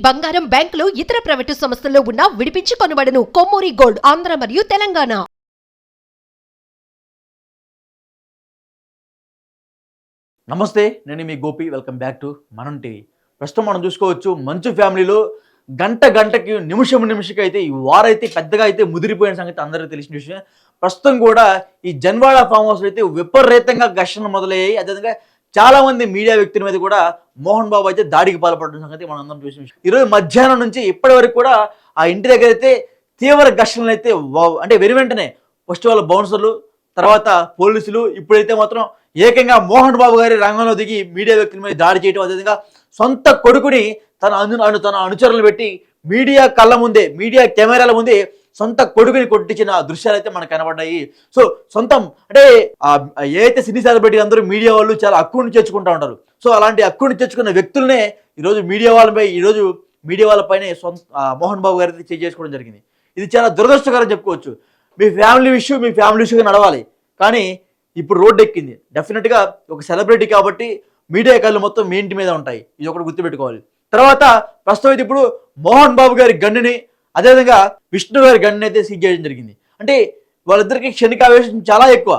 బంగారం, బ్యాంకులు, ఇతర ప్రైవేటు సంస్థల్లో ఉన్న విడిపించి కొనబడును. కొమ్మూరి గోల్డ్, ఆంధ్ర మరియు తెలంగాణ. నమస్తే, నేను మీ గోపి. వెల్కమ్ బ్యాక్ టు మనం టీవీ. ప్రస్తుతం మనం చూసుకోవచ్చు, మంచు ఫ్యామిలీలో గంటకి నిమిషకి అయితే ఈ వారైతే పెద్దగా అయితే ముదిరిపోయిన సంగతి అందరికీ తెలిసిన విషయం. ప్రస్తుతం కూడా ఈ జన్వాడ ఫామ్ హౌస్ అయితే విపరీతంగా ఘర్షణలు మొదలయ్యాయి. అదేవిధంగా చాలా మంది మీడియా వ్యక్తుల మీద కూడా మోహన్ బాబు అయితే దాడికి పాల్పడిన సంగతి మనం అందరం చూసిన విషయం. ఈరోజు మధ్యాహ్నం నుంచి ఇప్పటి వరకు కూడా ఆ ఇంటి దగ్గర అయితే తీవ్ర ఘర్షణలు అయితే అంటే వెంటనే ఫస్ట్ వాళ్ళ బౌన్సర్లు, తర్వాత పోలీసులు, ఇప్పుడైతే మాత్రం ఏకంగా మోహన్ బాబు గారి రంగంలో దిగి మీడియా వ్యక్తుల మీద దాడి చేయడం, అదేవిధంగా సొంత కొడుకుని తన అనుచరులు పెట్టి మీడియా కళ్ళ ముందే, మీడియా కెమెరాల ముందే సొంత కొడుకుని కొట్టించిన దృశ్యాలు అయితే మనకు కనబడ్డాయి. సో సొంతం అంటే ఏదైతే సినీ సెలబ్రిటీ అందరూ మీడియా వాళ్ళు చాలా హక్కుని చేర్చుకుంటూ ఉంటారు. సో అలాంటి హక్కుని తెచ్చుకున్న వ్యక్తులనే ఈరోజు మీడియా వాళ్ళపైనే మోహన్ బాబు గారి చేసుకోవడం జరిగింది. ఇది చాలా దురదృష్టకరం చెప్పుకోవచ్చు. మీ ఫ్యామిలీ ఇష్యూగా నడవాలి, కానీ ఇప్పుడు రోడ్డు ఎక్కింది. డెఫినెట్గా ఒక సెలబ్రిటీ కాబట్టి మీడియా కళ్ళు మొత్తం మీ ఇంటి మీద ఉంటాయి, ఇది ఒకటి గుర్తుపెట్టుకోవాలి. తర్వాత ప్రస్తుతం ఇప్పుడు మోహన్ బాబు గారి గన్నుని, అదేవిధంగా విష్ణు గారి గన్నుని అయితే సీజ్ చేయడం జరిగింది. అంటే వాళ్ళిద్దరికి క్షణికావేశం చాలా ఎక్కువ.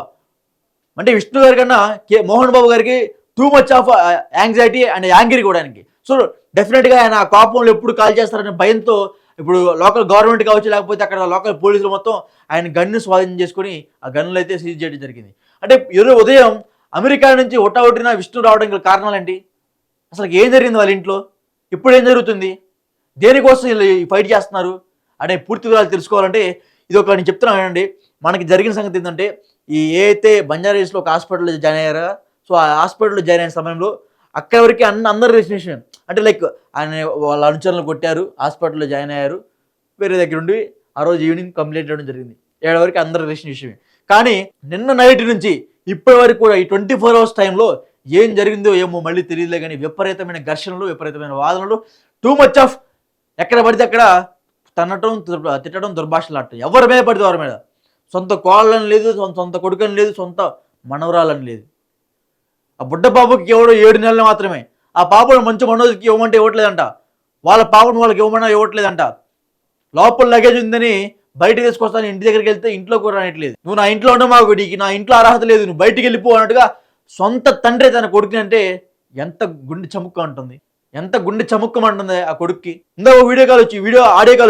అంటే విష్ణు గారి కన్నా మోహన్ బాబు గారికి too much of anxiety and angry కూడా ఆయనకి. సో డెఫినెట్గా ఆయన కోపంలో ఎప్పుడు కాల్ చేస్తారనే భయంతో ఇప్పుడు లోకల్ గవర్నమెంట్ కావచ్చు, లేకపోతే అక్కడ లోకల్ పోలీసులు మొత్తం ఆయన గన్ను స్వాధీనం చేసుకుని ఆ గన్నులు అయితే సీజ్ చేయడం జరిగింది. అంటే ఈరోజు ఉదయం అమెరికా నుంచి ఒట్టిన విష్ణు రావడానికి గల కారణాలు ఏంటి? అసలు ఏం జరిగింది వాళ్ళ ఇంట్లో? ఇప్పుడు ఏం జరుగుతుంది? దేనికోసం వీళ్ళు ఫైట్ చేస్తున్నారు అంటే పూర్తి వివరాలు తెలుసుకోవాలంటే ఇది ఒక నేను చెప్తున్నాను అండి. మనకి జరిగిన సంగతి ఏంటంటే, ఏ అయితే బంజారాహిల్స్లో ఒక హాస్పిటల్లో జాయిన్ అయ్యారా, సో ఆ హాస్పిటల్లో జాయిన్ అయిన సమయంలో అక్కడి వరకు అందరు రిజిస్ట్రేషన్ అంటే లైక్ ఆయన వాళ్ళ అనుచరులు కొట్టారు, హాస్పిటల్లో జాయిన్ అయ్యారు, వేరే దగ్గర ఉండి ఆ రోజు ఈవినింగ్ కంప్లైంట్ చేయడం జరిగింది. 7 వరకు అందరు రిజిస్ట్రేషన్ విషయమే. కానీ నిన్న నైట్ నుంచి ఇప్పటి వరకు కూడా ఈ 24 hours టైంలో ఏం జరిగిందో ఏమో మళ్ళీ తెలియదులే, కానీ విపరీతమైన ఘర్షణలు, విపరీతమైన వాదనలు, టూ మచ్ ఆఫ్ ఎక్కడ పడితే అక్కడ తిట్టడం, దుర్భాషలాడటం, ఎవరి మీద పడితే వారి మీద. సొంత కోళ్ళని లేదు, సొంత కొడుకుని లేదు, సొంత మనవరాలని లేదు. ఆ బుడ్డ పాపకి ఎవడో 7 నెలలు మాత్రమే. ఆ పాపను మంచి మనోజ్కి ఇవ్వమంటే ఇవ్వట్లేదంట, వాళ్ళ పాపను వాళ్ళకి ఇవ్వమన్నా ఇవ్వట్లేదంట. లోపల లగేజ్ ఉందని బయటకు తీసుకొస్తాను, ఇంటి దగ్గరికి వెళ్తే ఇంట్లో కూడా రానట్లేదు. నువ్వు నా ఇంట్లో ఉండవు, మాకు నీకు నా ఇంట్లో అర్హత లేదు, నువ్వు బయటికి వెళ్ళిపో అన్నట్టుగా సొంత తండ్రి తన కొడుకుని అంటే ఎంత గుండె చముక్క ఉంటుంది, ఎంత గుండె చముక్కమంటుంది ఆ కొడుక్కి. ఇందాక ఆడియో కాల్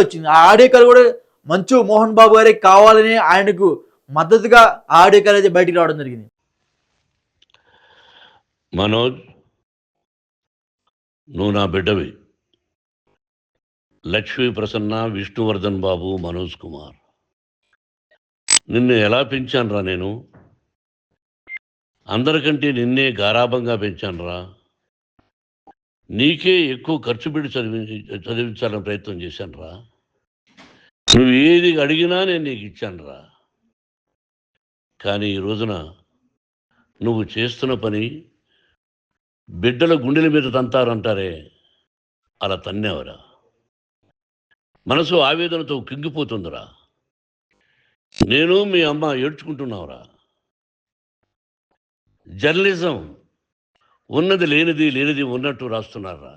వచ్చింది. ఆ ఆడియో కాల్ కూడా మంచు మోహన్ బాబు గారికి కావాలని ఆయనకు మద్దతుగా ఆ ఆడియో కాల్ అయితే బయటికి రావడం జరిగింది. మనోజ్, నువ్వు నా బిడ్డవి. లక్ష్మీ ప్రసన్న, విష్ణువర్ధన్ బాబు, మనోజ్ కుమార్, నిన్ను ఎలా పెంచానురా నేను? అందరికంటే నిన్నే గారాభంగా పెంచానురా. నీకే ఎక్కువ ఖర్చు పెట్టి చదివించాలని ప్రయత్నం చేశానురా. నువ్వు ఏది అడిగినా నేను నీకు ఇచ్చానురా. కానీ ఈ రోజున నువ్వు చేస్తున్న పని బిడ్డల గుండెల మీద తంతారంటారే, అలా తన్నేవరా. మనసు ఆవేదనతో కింగిపోతుందిరా. నేను మీ అమ్మ ఏడ్చుకుంటున్నావురా. జర్నలిజం ఉన్నది లేనిది ఉన్నట్టు రాస్తున్నారా.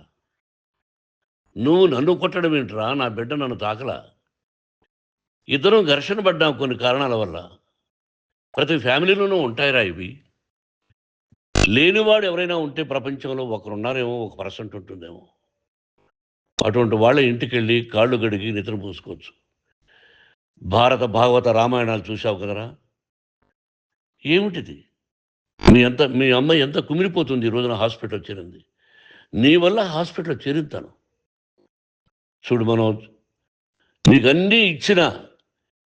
నువ్వు నన్ను కొట్టడం ఏంట్రా? నా బిడ్డ నన్ను తాకలా. ఇద్దరం ఘర్షణ పడ్డాం కొన్ని కారణాల వల్ల. ప్రతి ఫ్యామిలీలోనూ ఉంటాయిరా ఇవి. లేనివాడు ఎవరైనా ఉంటే ప్రపంచంలో ఒకరున్నారేమో, 1% ఉంటుందేమో. అటువంటి వాళ్ళ ఇంటికి వెళ్ళి కాళ్ళు గడిగి నిద్ర పూసుకోవచ్చు. భారత భాగవత రామాయణాలు చూసావు కదరా. ఏమిటిది? మీ అమ్మ ఎంత కుమిలిపోతుంది ఈ రోజున హాస్పిటల్ చేరింది. నీ వల్ల హాస్పిటల్ చేరుతాను. చూడు మనోజ్, నీకన్నీ ఇచ్చిన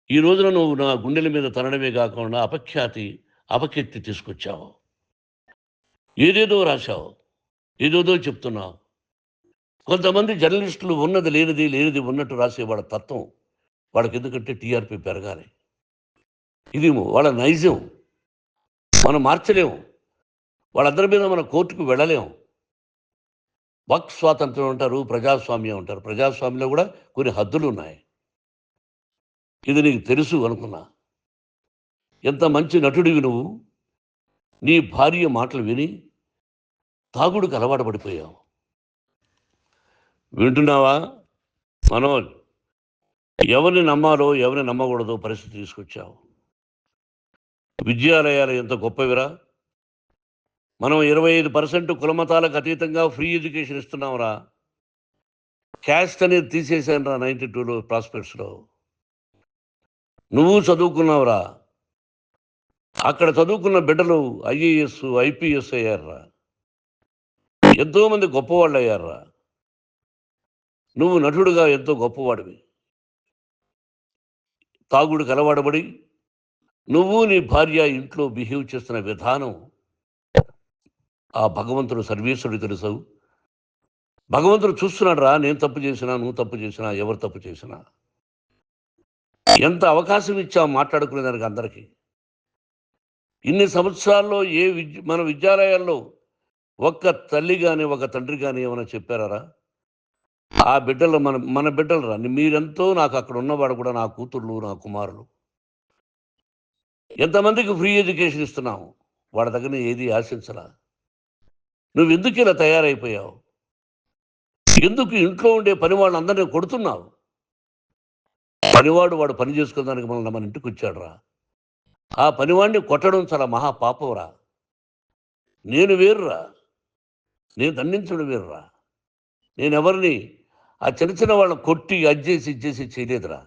ఈ రోజున నువ్వు నా గుండెల మీద తనడమే కాకుండా అపకీర్తి తీసుకొచ్చావు. ఏదేదో రాశావు, ఏదేదో చెప్తున్నావు. కొంతమంది జర్నలిస్టులు ఉన్నది లేనిది ఉన్నట్టు రాసే వాళ్ళ తత్వం వాళ్ళకి ఎందుకంటే టీఆర్పీ పెరగాలి. ఇది వాళ్ళ నైజం, మనం మార్చలేము. వాళ్ళందరి మీద మన కోర్టుకు వెళ్ళలేము. వాక్ స్వాతంత్రం అంటారు, ప్రజాస్వామ్యం అంటారు. ప్రజాస్వామ్యంలో కూడా కొన్ని హద్దులు ఉన్నాయి. ఇది నీకు తెలుసు అనుకున్నా. ఎంత మంచి నటుడివి నువ్వు. నీ భార్య మాటలు విని తాగుడుకు అలవాటు పడిపోయావు. వింటున్నావా మనోజ్? ఎవరిని నమ్మాలో ఎవరిని నమ్మకూడదో పరిస్థితి తీసుకొచ్చావు. విద్యాలయాలు ఎంత గొప్పవిరా. మనం 25% కులమతాలకు అతీతంగా ఫ్రీ ఎడ్యుకేషన్ ఇస్తున్నాంరా. క్యాస్ట్ అనేది తీసేశాను రా 92లో ప్రాస్పెక్ట్స్లో. నువ్వు చదువుకున్నావురా. అక్కడ చదువుకున్న బిడ్డలు ఐఏఎస్ ఐపీఎస్ అయ్యారురా. ఎంతోమంది గొప్పవాళ్ళు అయ్యారురా. నువ్వు నటుడుగా ఎంతో గొప్పవాడివి. తాగుడికి అలవాడబడి నువ్వు నీ భార్య ఇంట్లో బిహేవ్ చేస్తున్న విధానం ఆ భగవంతుడు సర్వేశ్వరుడు తెలుసు. భగవంతుడు చూస్తున్నాడు రా. నేను తప్పు చేసినా, నువ్వు తప్పు చేసినా, ఎవరు తప్పు చేసినా. ఎంత అవకాశం ఇచ్చావు మాట్లాడుకునేదానికి అందరికీ. ఇన్ని సంవత్సరాల్లో మన విద్యాలయాల్లో ఒక్క తల్లి కానీ ఒక తండ్రి కానీ ఏమైనా చెప్పారా? ఆ బిడ్డలు మన బిడ్డలు రా. మీరెంతో నాకు అక్కడ ఉన్నవాడు కూడా నా కూతుర్లు, నా కుమారులు. ఎంతమందికి ఫ్రీ ఎడ్యుకేషన్ ఇస్తున్నావు. వాడి దగ్గర ఏది ఆశించలా. నువ్వు ఎందుకు ఇలా తయారైపోయావు? ఎందుకు ఇంట్లో ఉండే పని వాళ్ళందరినీ కొడుతున్నావు? పనివాడు వాడు పని చేసుకోవడానికి మన ఇంటికి వచ్చాడు రా. ఆ పనివాడిని కొట్టడం చాలా మహాపాపంరా. నేను వేరురా. నేను దండించడం వేరురా. నేను ఎవరిని ఆ చిన్న చిన్న వాళ్ళని కొట్టి అజ్జేసి ఇచ్చేసి చేయలేదురా.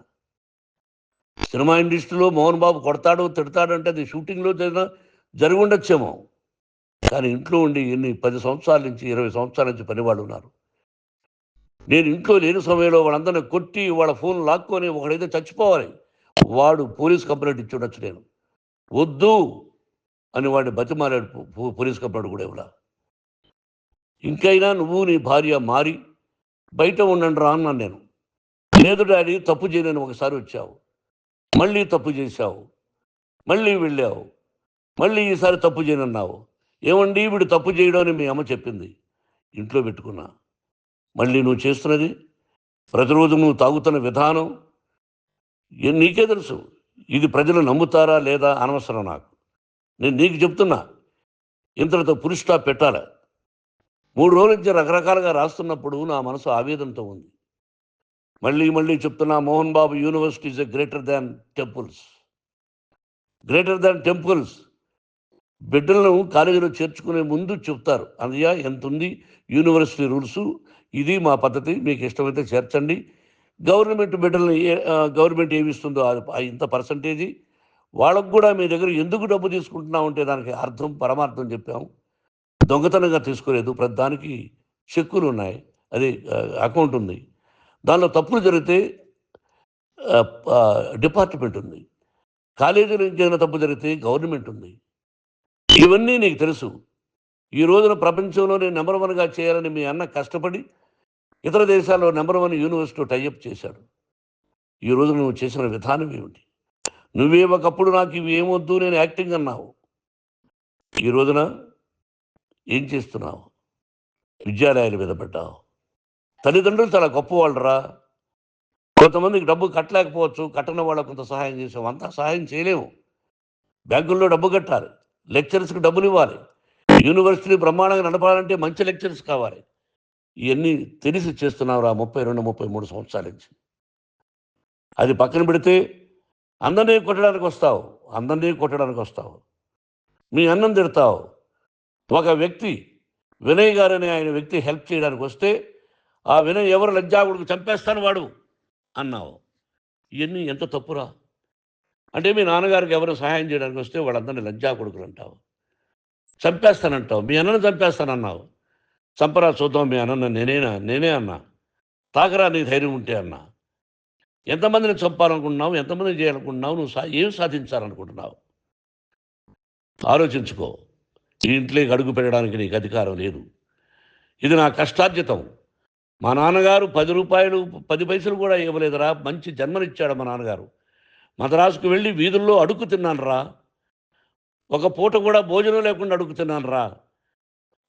సినిమా ఇండస్ట్రీలో మోహన్ బాబు కొడతాడు తిడతాడు అంటే అది షూటింగ్లో జరిగి ఉండొచ్చేమో. కానీ ఇంట్లో ఉండి 10 సంవత్సరాల నుంచి 20 సంవత్సరాల నుంచి పనివాళ్ళు ఉన్నారు. నేను ఇంట్లో లేని సమయంలో వాళ్ళందరినీ కొట్టి వాళ్ళ ఫోన్ లాక్కొని ఒకడైతే చచ్చిపోవాలి. వాడు పోలీస్ కంప్లైంట్ ఇచ్చి ఉండొచ్చు. నేను వద్దు అని వాడిని బతిమాలాడు. పోలీస్ కంప్లైంట్ కూడా ఇవ్వలా. ఇంకైనా నువ్వు నీ భార్య మారి బయట ఉండండి రా అన్నాను నేను. లేదు డాడీ తప్పు చేయలేని ఒకసారి వచ్చావు, మళ్ళీ తప్పు చేశావు, మళ్ళీ వెళ్ళావు, మళ్ళీ ఈసారి తప్పు చేయనన్నావు. ఏమండి వీడు తప్పు చేయడం అని మీ అమ్మ చెప్పింది. ఇంట్లో పెట్టుకున్నా. మళ్ళీ నువ్వు చేస్తున్నది ప్రతిరోజు నువ్వు తాగుతున్న విధానం నీకే తెలుసు. ఇది ప్రజలు నమ్ముతారా లేదా అనవసరం నాకు. నేను నీకు చెప్తున్నా, ఇంతటితో ఫుల్ స్టాప్ పెట్టాలి. 3 రోజుల నుంచి రకరకాలుగా రాస్తున్నప్పుడు నా మనసు ఆవేదనతో ఉంది. మళ్ళీ చెప్తున్నా, Mohan Babu university is greater than temples. Greater than temples. బిడ్డలను కాలేజీలో చేర్చుకునే ముందు చెప్తారు, అన్నయ్య ఎంత ఉంది యూనివర్సిటీ రూల్స్, ఇది మా పద్ధతి, మీకు ఇష్టమైతే చేర్చండి. గవర్నమెంట్ బిడ్డలను గవర్నమెంట్ ఏమి ఇస్తుందో ఇంత పర్సంటేజీ వాళ్ళకు కూడా మీ దగ్గర ఎందుకు డబ్బు తీసుకుంటున్నాం అంటే దానికి అర్థం పరమార్థం చెప్పాము. దొంగతనంగా తీసుకోలేదు. ప్రతి దానికి చెక్కులు ఉన్నాయి, అది అకౌంట్ ఉంది. దానిలో తప్పులు జరిగితే డిపార్ట్మెంట్ ఉంది. కాలేజీలో ఇంకేమైనా తప్పు జరిగితే గవర్నమెంట్ ఉంది. ఇవన్నీ నీకు తెలుసు. ఈ రోజున ప్రపంచంలో నేను నెంబర్ 1గా చేయాలని మీ అన్న కష్టపడి ఇతర దేశాల్లో నెంబర్ 1 యూనివర్సిటీ టైఅప్ చేశాడు. ఈ రోజు నువ్వు చేసిన విధానం ఏమిటి? నువ్వే ఒకప్పుడు నాకు ఇవి ఏమొద్దు నేను యాక్టింగ్ అన్నావు. ఈ రోజున ఏం చేస్తున్నావు? విద్యాలయాల మీద పడ్డావు. తల్లిదండ్రులు చాలా గొప్పవాళ్ళరా. కొంతమందికి డబ్బు కట్టలేకపోవచ్చు, కట్టని వాళ్ళకు కొంత సహాయం చేసాం. అంతా సహాయం చేయలేము. బ్యాంకుల్లో డబ్బు కట్టాలి, లెక్చరర్స్కి డబ్బులు ఇవ్వాలి, యూనివర్సిటీ బ్రహ్మాండంగా నడపాలంటే మంచి లెక్చరర్స్ కావాలి. ఇవన్నీ తెలిసి చేస్తున్నావురా 32-33 సంవత్సరాల నుంచి. అది పక్కన పెడితే అందరినీ కొట్టడానికి వస్తావు. మీ అన్నం తిడతావు. ఒక వ్యక్తి వినయ్ గారని ఆయన వ్యక్తి హెల్ప్ చేయడానికి వస్తే ఆ వినయ్ ఎవరు లజ్జాగుడికి చంపేస్తాను వాడు అన్నావు. ఇవన్నీ ఎంత తప్పురా. అంటే మీ నాన్నగారికి ఎవరు సహాయం చేయడానికి వస్తే వాళ్ళందరినీ లజ్జా కొడుకులు అంటావు, చంపేస్తానంటావు. మీ అన్నను చంపేస్తానన్నావు. చంపరా చూద్దాం మీ అన్న. నేనే అన్నా. తాకరా నీ ధైర్యం ఉంటే అన్నా. ఎంతమందిని చంపాలనుకుంటున్నావు? ఎంతమందిని చేయాలనుకుంటున్నావు? నువ్వు ఏం సాధించాలనుకుంటున్నావు? ఆలోచించుకో. ఈ ఇంట్లోకి అడుగు పెట్టడానికి నీకు అధికారం లేదు. ఇది నా కష్టార్జితం. మా నాన్నగారు 10 రూపాయలు 10 పైసలు కూడా ఇవ్వలేదురా. మంచి జన్మనిచ్చాడు మా నాన్నగారు. మద్రాసుకు వెళ్ళి వీధుల్లో అడుగు తిన్నాను రా. ఒక పూట కూడా భోజనం లేకుండా అడుగు తిన్నాను రా.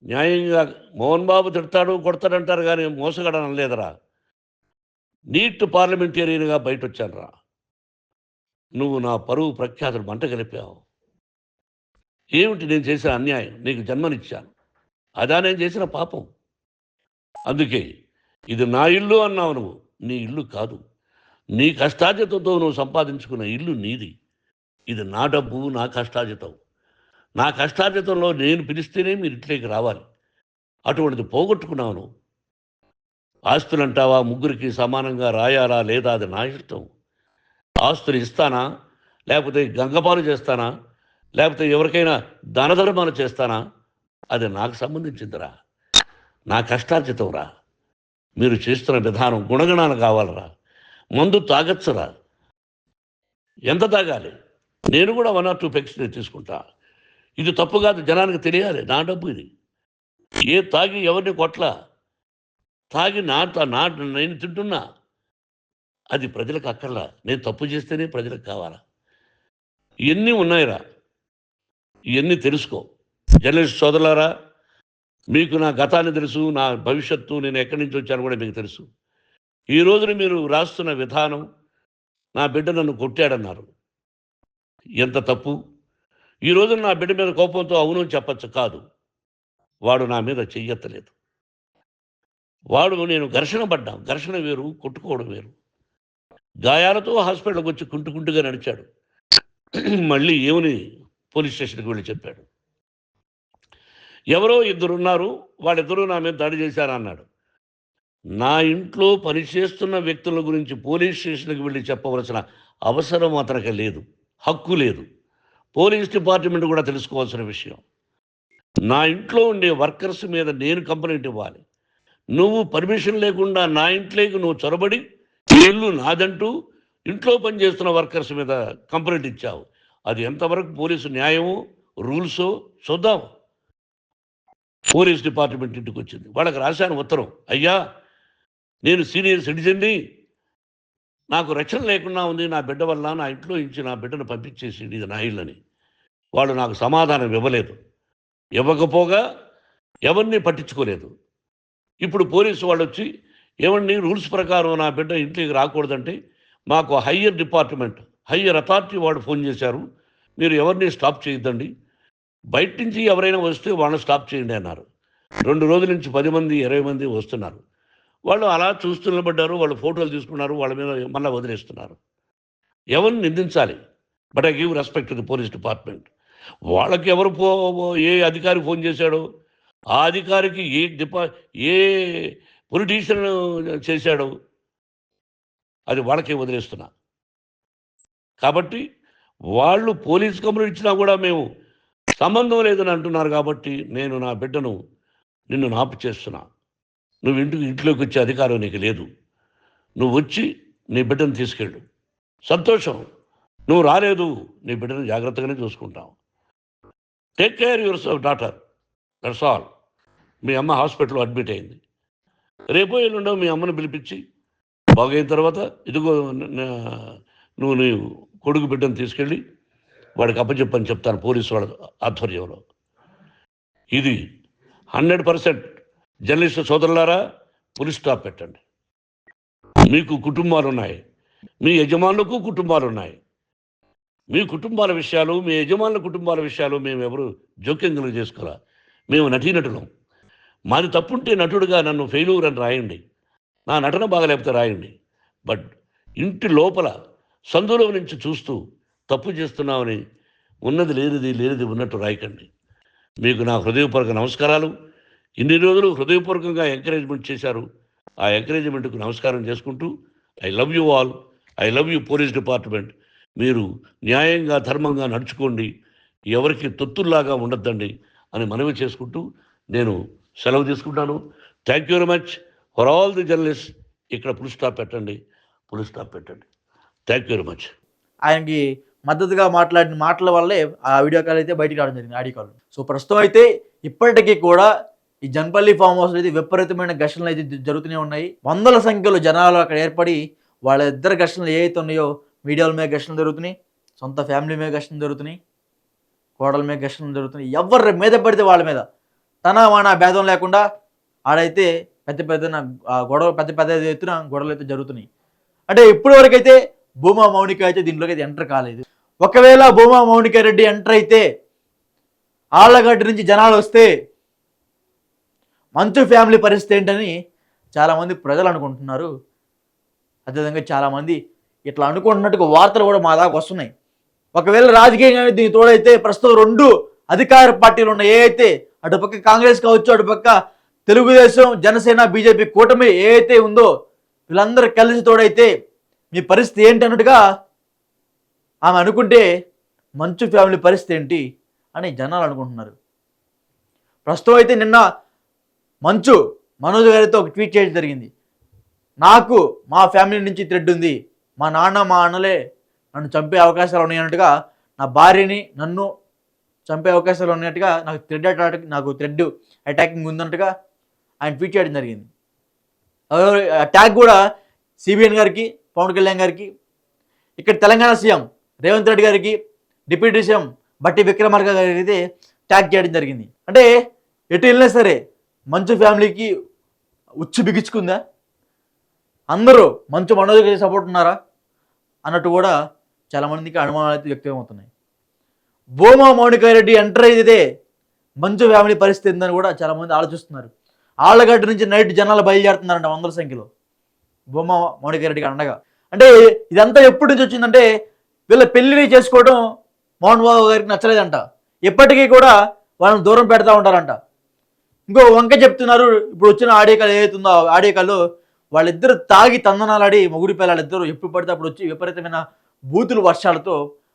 న్యాయంగా మోహన్ బాబు తిడతాడు కొడతాడంటారు కానీ మోసగడనం లేదురా. నీట్ పార్లమెంటేరియన్గా బయట వచ్చాను రా. నువ్వు నా పరువు ప్రఖ్యాతులు మంట కలిపావు. ఏమిటి నేను చేసిన అన్యాయం? నీకు జన్మనిచ్చాను, అదా నేను చేసిన పాపం. అందుకే ఇది నా ఇల్లు అన్నావు నువ్వు. నీ ఇల్లు కాదు. నీ కష్టార్జితంతో నువ్వు సంపాదించుకున్న ఇల్లు నీది. ఇది నా డబ్బు, నా కష్టార్జితం. నా కష్టార్జితంలో నేను పిలిస్తేనే మీరు ఇంట్లోకి రావాలి. అటువంటిది పోగొట్టుకున్నావు నువ్వు. ఆస్తులు అంటావా, ముగ్గురికి సమానంగా రాయాలా లేదా అది నా ఇష్టం. ఆస్తులు ఇస్తానా, లేకపోతే గంగపాలు చేస్తానా, లేకపోతే ఎవరికైనా దానధర్మాలు చేస్తానా, అది నాకు సంబంధించిందిరా. నా కష్టార్జితం రా. మీరు చేస్తున్న విధానం గుణగణాలు కావాలరా. మందు తాగచ్చురా. ఎంత తాగాలి? నేను కూడా 1 or 2 పెగ్స్ తీసుకుంటా. ఇది తప్పు కాదు, జనానికి తెలియాలి. నా డబ్బు ఇది. ఏ తాగి ఎవరిని కొట్ల, తాగి నేను తింటున్నా, అది ప్రజలకు అక్కర్లా. నేను తప్పు చేస్తేనే ప్రజలకు కావాలా. ఇవన్నీ ఉన్నాయిరా. ఇవన్నీ తెలుసుకో. జర్నలిస్ట్ సోదరులారా, మీకు నా గతాన్ని తెలుసు, నా భవిష్యత్తు, నేను ఎక్కడి నుంచి వచ్చాను కూడా మీకు తెలుసు. ఈ రోజున మీరు రాస్తున్న విధానం, నా బిడ్డ నన్ను కొట్టాడన్నారు. ఎంత తప్పు. ఈ రోజున నా బిడ్డ మీద కోపంతో అవును చెప్పచ్చు. కాదు, వాడు నా మీద చెయ్యెత్తలేదు. నేను ఘర్షణ పడ్డాం. ఘర్షణ వేరు, కొట్టుకోవడం వేరు. గాయాలతో హాస్పిటల్కి వచ్చి కుంటుకుంటుగా నడిచాడు. మళ్ళీ ఏమని పోలీస్ స్టేషన్కి వెళ్ళి చెప్పాడు. ఎవరో 2 ఉన్నారు, వాళ్ళిద్దరూ నా మీద దాడి చేశారన్నాడు. నా ఇంట్లో పనిచేస్తున్న వ్యక్తుల గురించి పోలీస్ స్టేషన్కి వెళ్ళి చెప్పవలసిన అవసరం అతనికి లేదు, హక్కు లేదు. పోలీస్ డిపార్ట్మెంట్ కూడా తెలుసుకోవాల్సిన విషయం. నా ఇంట్లో ఉండే వర్కర్స్ మీద నేను కంప్లైంట్ ఇవ్వాలి. నువ్వు పర్మిషన్ లేకుండా నా ఇంట్లోకి నువ్వు చొరబడి ఇల్లు నాదంటూ ఇంట్లో పనిచేస్తున్న వర్కర్స్ మీద కంప్లైంట్ ఇచ్చావు. అది ఎంతవరకు పోలీసు న్యాయమో, రూల్సో చూద్దాం. పోలీస్ డిపార్ట్మెంట్ ఇంటికి వచ్చింది. వాళ్ళకి రాశాను ఉత్తరం. అయ్యా, నేను సీనియర్ సిటిజన్ని, నాకు రక్షణ లేకుండా ఉంది. నా బిడ్డ వల్ల నా ఇంట్లో నుంచి నా బిడ్డను పంపించేసి ఇది నా ఇల్లని. వాళ్ళు నాకు సమాధానం ఇవ్వలేదు. ఇవ్వకపోగా ఎవరిని పట్టించుకోలేదు. ఇప్పుడు పోలీసు వాళ్ళు వచ్చి ఏమండి, రూల్స్ ప్రకారం నా బిడ్డ ఇంట్లోకి రాకూడదంటే మాకు హయ్యర్ డిపార్ట్మెంట్, హయ్యర్ అథారిటీ వాళ్ళు ఫోన్ చేశారు. మీరు ఎవరిని స్టాప్ చేయొద్దండి, బయట నుంచి ఎవరైనా వస్తే వాళ్ళని స్టాప్ చేయండి అన్నారు. 2 రోజుల నుంచి 10 మంది 20 మంది వస్తున్నారు. వాళ్ళు అలా చూస్తూ నిలబడ్డారు. వాళ్ళు ఫోటోలు తీసుకున్నారు. వాళ్ళ మీద మళ్ళీ వదిలేస్తున్నారు. ఎవరిని నిందించాలి? But I give respect to the police department. వాళ్ళకి ఏ అధికారి ఫోన్ చేశాడో, ఆ అధికారికి ఏ పొలిటీషియన్ చేశాడో అది వాళ్ళకే వదిలేస్తున్నా. కాబట్టి వాళ్ళు పోలీస్ కంప్లైంట్ ఇచ్చినా కూడా మేము సంబంధం లేదని అంటున్నారు. కాబట్టి నేను నా బిడ్డను నిన్ను నాపు చేస్తున్నా. నువ్వు ఇంట్లోకి వచ్చే అధికారం నీకు లేదు. నువ్వు వచ్చి నీ బిడ్డను తీసుకెళ్ళు. సంతోషం. నువ్వు రాలేదు, నీ బిడ్డను జాగ్రత్తగానే చూసుకుంటావు. Take care your daughter, that's all. మీ అమ్మ హాస్పిటల్లో అడ్మిట్ అయింది. రేపో ఎల్లుండో మీ అమ్మను పిలిపించి బాగైన తర్వాత ఇదిగో నువ్వు నీ కొడుకు బిడ్డను తీసుకెళ్ళి వాడికి అప్పచెప్పని చెప్తాను పోలీసు వాళ్ళ ఆధ్వర్యంలో. ఇది 100% జర్నలిస్ట్ సోదరులారా, పులి స్టాప్ పెట్టండి. మీకు కుటుంబాలు ఉన్నాయి, మీ యజమానులకు కుటుంబాలు ఉన్నాయి. మీ కుటుంబాల విషయాలు, మీ యజమానుల కుటుంబాల విషయాలు మేము ఎవరు జోక్యం చేసుకోవాలా. మేము నటీనటులం. మాది తప్పుంటే నటుడుగా నన్ను ఫెయిల్యూర్ అని రాయండి, నా నటన బాగలేకపోతే రాయండి. బట్ ఇంటి లోపల సందులో నుంచి చూస్తూ తప్పు చేస్తున్నామని ఉన్నది లేనిది ఉన్నట్టు రాయకండి. మీకు నా హృదయపూర్వక నమస్కారాలు. ఇన్ని రోజులు హృదయపూర్వకంగా ఎంకరేజ్మెంట్ చేశారు. ఆ ఎంకరేజ్మెంట్కు నమస్కారం చేసుకుంటూ I love you all. I love you police department. మీరు న్యాయంగా ధర్మంగా నడుచుకోండి, ఎవరికి తొత్తుల్లాగా ఉండొద్దండి అని మనవి చేసుకుంటూ నేను సెలవు తీసుకుంటాను. Thank you very much for all the journalist. ఇక్కడ పులి స్టాప్ పెట్టండి. Thank you very much. ఆయనకి మద్దతుగా మాట్లాడిన మాటల వల్లే ఆ వీడియో కాల్ అయితే బయటికి రావడం జరిగింది, ఆడియో కాల్. సో ప్రస్తుతం అయితే ఇప్పటికీ కూడా ఈ జన్పల్లి ఫామ్ హౌస్లో అయితే విపరీతమైన ఘర్షణలు అయితే జరుగుతూనే ఉన్నాయి. వందల సంఖ్యలో జనాలు అక్కడ ఏర్పడి వాళ్ళిద్దరు ఘర్షణలు ఏవైతే ఉన్నాయో, మీడియాల మీద ఘర్షణలు జరుగుతున్నాయి, సొంత ఫ్యామిలీ మీద ఘర్షణలు జరుగుతున్నాయి, కోడల మీద ఘర్షణలు జరుగుతున్నాయి. ఎవరి మీద పడితే వాళ్ళ మీద తన భేదం లేకుండా ఆడైతే పెద్ద ఎత్తున గొడవలు అయితే జరుగుతున్నాయి. అంటే ఇప్పటి వరకు అయితే భూమా మౌనిక అయితే దీంట్లోకి అయితే ఎంటర్ కాలేదు. ఒకవేళ భూమా మౌనిక రెడ్డి ఎంటర్ అయితే ఆళ్ళగడ్డ నుంచి జనాలు వస్తే మంచు ఫ్యామిలీ పరిస్థితి ఏంటని చాలామంది ప్రజలు అనుకుంటున్నారు. అదేవిధంగా చాలామంది ఇట్లా అనుకుంటున్నట్టుగా వార్తలు కూడా మా దాకా వస్తున్నాయి. ఒకవేళ రాజకీయంగా దీనికి తోడైతే ప్రస్తుతం 2 అధికార పార్టీలు ఉన్నాయి. ఏ అయితే అటుపక్క కాంగ్రెస్ కావచ్చు, అటుపక్క తెలుగుదేశం, జనసేన, బీజేపీ కూటమి ఏ అయితే ఉందో వీళ్ళందరూ కలిసి తోడైతే మీ పరిస్థితి ఏంటి అన్నట్టుగా ఆమె అనుకుంటే మంచు ఫ్యామిలీ పరిస్థితి ఏంటి అని జనాలు అనుకుంటున్నారు. ప్రస్తుతం అయితే నిన్న మంచు మనోజ్ గారితో ఒక ట్వీట్ చేయడం జరిగింది. నాకు మా ఫ్యామిలీ నుంచి థ్రెడ్ ఉంది, మా నాన్న మా అన్నలే నన్ను చంపే అవకాశాలు ఉన్నాయన్నట్టుగా, నా భార్యని నన్ను చంపే అవకాశాలు ఉన్నట్టుగా నాకు థ్రెడ్ అటాకింగ్ ఉందన్నట్టుగా ఆయన ట్వీట్ చేయడం జరిగింది. అటాక్ కూడా సిబిఎన్ గారికి, పవన్ కళ్యాణ్ గారికి, ఇక్కడ తెలంగాణ సీఎం రేవంత్ రెడ్డి గారికి, డిప్యూటీ సీఎం బట్టి విక్రమార్క గారికి అయితే ట్యాగ్ చేయడం జరిగింది. అంటే ఎటు వెళ్ళినా సరే మంచు ఫ్యామిలీకి ఉచ్చు బిగించుకుందా, అందరూ మంచు మనోజ్కి సపోర్ట్ ఉన్నారా అన్నట్టు కూడా చాలామందికి అనుమానాలు అయితే వ్యక్తమవుతున్నాయి. భూమా మౌనికారెడ్డి ఎంటర్ అయితే మంచు ఫ్యామిలీ పరిస్థితి ఏందని కూడా చాలామంది ఆలోచిస్తున్నారు. ఆళ్ళగడ్డ నుంచి నైట్ జనాలు బయలుదేరుతున్నారంట 100 సంఖ్యలో భూమా మౌనికారెడ్డికి అండగా. అంటే ఇదంతా ఎప్పటి నుంచి వచ్చిందంటే వీళ్ళ పెళ్లిని చేసుకోవడం మోహన్ బాబు గారికి నచ్చలేదంట. ఎప్పటికీ కూడా వాళ్ళని దూరం పెడతా ఉంటారంట. ఇంకో వంక చెప్తున్నారు, ఇప్పుడు వచ్చిన ఆడియో కాల్ ఏదైతుందో ఆడియో కాల్ వాళ్ళిద్దరు తాగి తందనాలాడి మొగుడి పిల్లలిద్దరూ ఎప్పుడు పడితే అప్పుడు వచ్చి విపరీతమైన బూతులు వర్షాలతో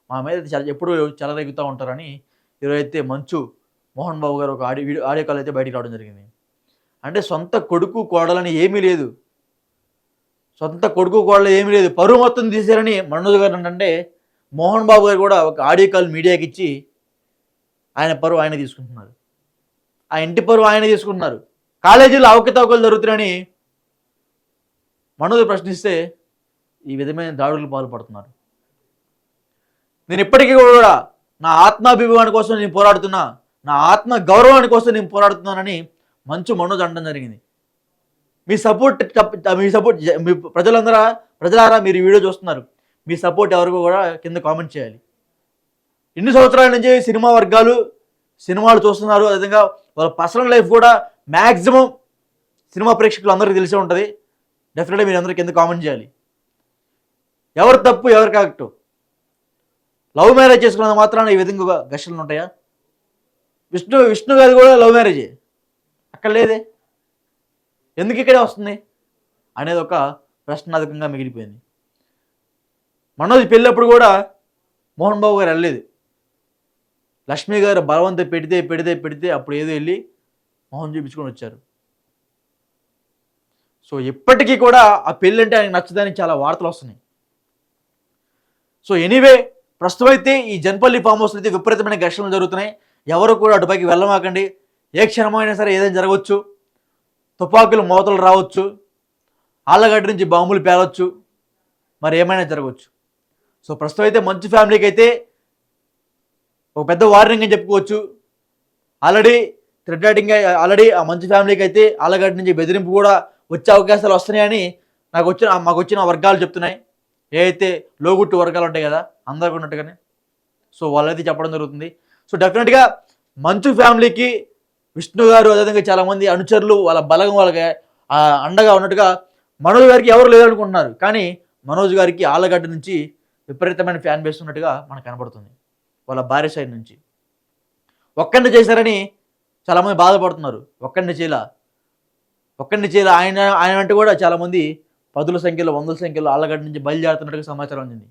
మా మీద ఎప్పుడు చెలరేగుతూ ఉంటారని ఈరోజైతే మంచు మోహన్ బాబు గారు ఒక ఆడియో కాల్ అయితే బయటికి రావడం జరిగింది. అంటే సొంత కొడుకు కోడలని ఏమీ లేదు, సొంత కొడుకు కోడలు ఏమీ లేదు, పరువు మొత్తం తీశారని మనోజ్ గారు అంటే మోహన్ బాబు గారు కూడా ఒక ఆడియో కాల్ మీడియాకి ఇచ్చి ఆయన పరువు ఆయన తీసుకుంటున్నారు, ఆ ఇంటి పరువు ఆయన తీసుకుంటున్నారు. కాలేజీలో అవకతవకలు జరుగుతున్నాయని మనోజ్ ప్రశ్నిస్తే ఈ విధమైన దాడులకు పాల్పడుతున్నారు. నేను ఇప్పటికీ కూడా నా ఆత్మాభిమానం కోసం నేను పోరాడుతున్నా, నా ఆత్మ గౌరవాని కోసం నేను పోరాడుతున్నానని మంచు మనోజ్ అనడం జరిగింది. మీ సపోర్ట్ మీ ప్రజలారా మీరు ఈ వీడియో చూస్తున్నారు, మీ సపోర్ట్ ఎవరికో కూడా కింద కామెంట్ చేయాలి. ఇన్ని సంవత్సరాల నుంచి సినిమా వర్గాలు సినిమాలు చూస్తున్నారు, అదేవిధంగా వాళ్ళ పర్సనల్ లైఫ్ కూడా మ్యాక్సిమం సినిమా ప్రేక్షకులు అందరికీ తెలిసే ఉంటుంది. డెఫినెట్గా మీరు అందరూ కింద కామెంట్ చేయాలి. ఎవరు తప్పు ఎవరు కరెక్ట్? లవ్ మ్యారేజ్ చేసుకున్నది మాత్రాన ఈ విధంగా ఘర్షణలు ఉంటాయా? విష్ణు గారి కూడా లవ్ మ్యారేజే, అక్కడ లేదే, ఎందుకు ఇక్కడే వస్తుంది అనేది ఒక ప్రశ్నార్థకంగా మిగిలిపోయింది. మనోజ్ పెళ్ళప్పుడు కూడా మోహన్ బాబు గారు వెళ్ళలేదు, లక్ష్మి గారు బలవంత పెడితే అప్పుడు ఏదో వెళ్ళి మోహన్ చూపించుకొని వచ్చారు. సో ఎప్పటికీ కూడా ఆ పెళ్ళి అంటే ఆయనకు నచ్చదని చాలా వార్తలు వస్తున్నాయి. సో ఎనీవే ప్రస్తుతం అయితే ఈ జన్పల్లి ఫామ్ హౌస్లో అయితే విపరీతమైన ఘర్షణలు జరుగుతున్నాయి. ఎవరు కూడా అటుపైకి వెళ్ళమాకండి, ఏ క్షణమైనా సరే ఏదైనా జరగవచ్చు, తుపాకులు మోతలు రావచ్చు, ఆళ్ళగడ్డ నుంచి బాంబులు పేలవచ్చు, మరి ఏమైనా జరగవచ్చు. సో ప్రస్తుతం అయితే మంచు ఫ్యామిలీకి అయితే ఒక పెద్ద వార్నింగ్ అని చెప్పుకోవచ్చు. ఆల్రెడీ ఆ మంచు ఫ్యామిలీకి అయితే ఆళ్ళగడ్డ నుంచి బెదిరింపు కూడా వచ్చే అవకాశాలు వస్తున్నాయని మాకు వచ్చిన వర్గాలు చెప్తున్నాయి. ఏ అయితే లోగుట్టు వర్గాలు ఉంటాయి కదా అందరికీ ఉన్నట్టుగానే, సో వాళ్ళైతే చెప్పడం జరుగుతుంది. సో డెఫినెట్గా మంచు ఫ్యామిలీకి విష్ణు గారు అదేవిధంగా చాలామంది అనుచరులు వాళ్ళ బలగం వాళ్ళకి అండగా ఉన్నట్టుగా మనోజ్ గారికి ఎవరు లేదనుకుంటున్నారు, కానీ మనోజ్ గారికి ఆళ్ళగడ్డ నుంచి విపరీతమైన ఫ్యాన్ బేస్ ఉన్నట్టుగా మనకు కనబడుతుంది. వాళ్ళ భార్య సైడ్ నుంచి ఒక్కడిని చేశారని చాలామంది బాధపడుతున్నారు. ఒక్కడిని చేయాల ఆయన అంటే కూడా చాలామంది 10ల సంఖ్యలో 100ల సంఖ్యలో ఆళ్ళగడ్డ నుంచి బయలుదేరుతున్నట్టుగా సమాచారం అందింది.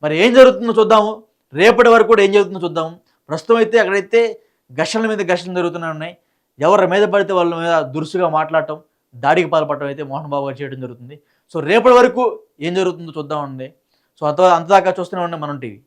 మరి ఏం జరుగుతుందో చూద్దాము, రేపటి వరకు కూడా ఏం జరుగుతుందో చూద్దాము. ప్రస్తుతం అయితే అక్కడైతే ఘర్షణల మీద ఘర్షణలు జరుగుతూనే ఉన్నాయి. ఎవరి మీద పడితే వాళ్ళ మీద దురుసుగా మాట్లాడటం, దాడికి పాల్పడటం అయితే మోహన్ బాబు గారు చేయడం జరుగుతుంది. సో రేపటి వరకు ఏం జరుగుతుందో చూద్దామండి. సో అంతదాకా చూస్తూనే ఉండే మనం టీవీ.